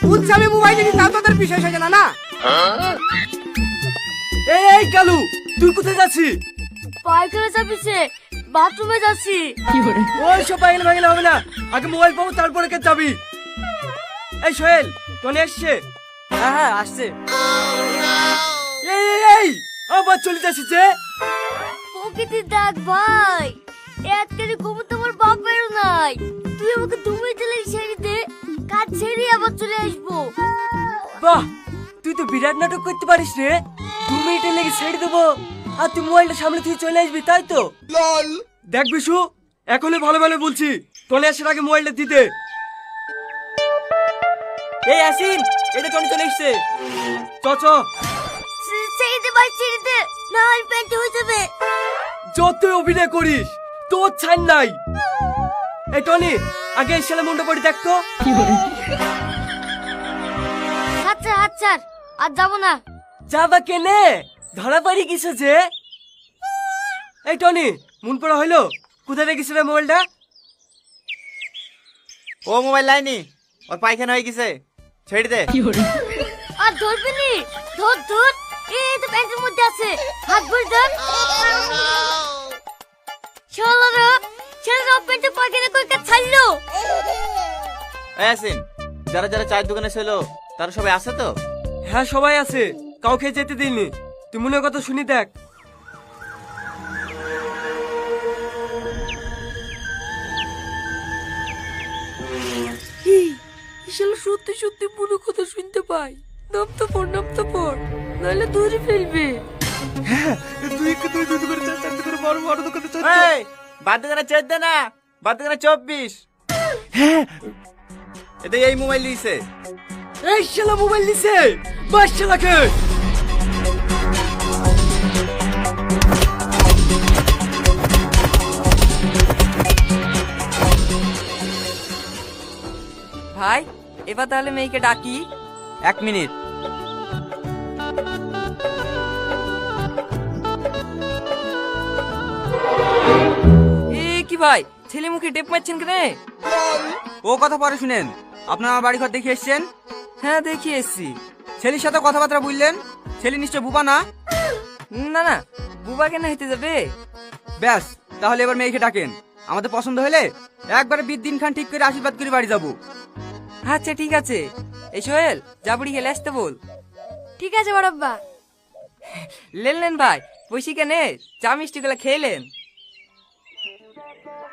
বলছি আমি মোবাইলে নিয়ে তাও তোদের বিশেষ হয়ে না না। এই কালু, তুই কোথায় যাচ্ছিস? পায়খানা চাপিছে, বাথরুমে যাচ্ছি। ওই সব পাগল ভাগলে হবে না, আগে মোবাইল পাবো তারপরে কে যাবি। এই সোহেল, টনি আসছে? হ্যাঁ হ্যাঁ আসছে। এই আবার চলে যাচ্ছিস যে? প্রকৃতির ডাক ভাই, একটারি ঘুমো তোমার বাপেরও নাই। তুই আমাকে 2 মিনিট লেগে ছেড়ে দে, কাজ ছেড়ে আবার চলে আসবো। বাহ, তুই তো বিরাট নাটক করতে পারিস রে। 2 মিনিটের লেগে ছেড়ে দেবো আর তুই মোবাইলটা সামনে তুই চলে আসবি, তাই তো? দেখ বিশু, এখনই ভালো ভালো বলছি, টনি আসার আগে মোবাইলটা দিতে। এই আসিন, এটা টনি চলে এসছে। চ চ। ছেড়ে দে ভাই, ছেড়ে দে, না হয় প্যান্ট হয়ে যাবে। যতই অভিনয় করিস তোর ছাড় নাই। এই টনি, আগে এই ছেলে মুন্ডা পড়ি দেখতো। আচ্ছা আচ্ছা, আর যাবো না। যাবা কেনে? ধরা পারি কিছু যে? এই টনি, মন পড়া হইলো? কোথায় রেখেছিল মোবাইলটা? ও মোবাইল লাইনি, ওর পায়খানা হয়ে গেছে, ছেড়ে দে। আর ধরবি নি, ধর ধর, এই তো প্যান্টের মধ্যে আছে, হাত ভরে ধর। চলো ছেলেরা প্যান্টে পায়খানা করে কাজ ছাড়লো। এই আসিন, যারা যারা চায়ের দোকানে ছিল তারা সবাই আছে তো? হ্যাঁ সবাই আছে, কাউকে যেতে দিইনি। তুই মনের কথা শুনি দেখ। সত্যি সত্যি পুরো কথা শুনতে পাই। নাম তো পড়, নাহলে ধরে ফেলবে। এই, বাদ দোকানে 14 না, বাদ দোকানে 24। এতে এই মোবাইল দিয়েছে। এই শালা মোবাইল নিছে, বাস শালাকে। ভাই, এবার তাহলে মেয়েকে ডাকি। 1 মিনিট। কি ভাই, ছেলে মুখে টেপ মারছেন কেন? ও কথা পরে শুনেন, আপনার আমার বাড়ি ঘর দেখে এসছেন? হ্যাঁ দেখি এসছি। ছেলের সাথে কথাবার্তা বললেন, ছেলে নিশ্চয় বুবা না? না না, বুবা কেন হইতে যাবে? ব্যাস, তাহলে এবার মেয়েকে ডাকেন। আমাদের পছন্দ হলে একবারে দিন খান ঠিক করে আশীর্বাদ করে বাড়ি যাবো। আচ্ছা ঠিক আছে। এই সোহেল, জাবড়ি খেলে আসতে বল। ঠিক আছে বড়াব্বা। লেন ভাই, বসি কেন, চা মিষ্টি গুলা খেলেন?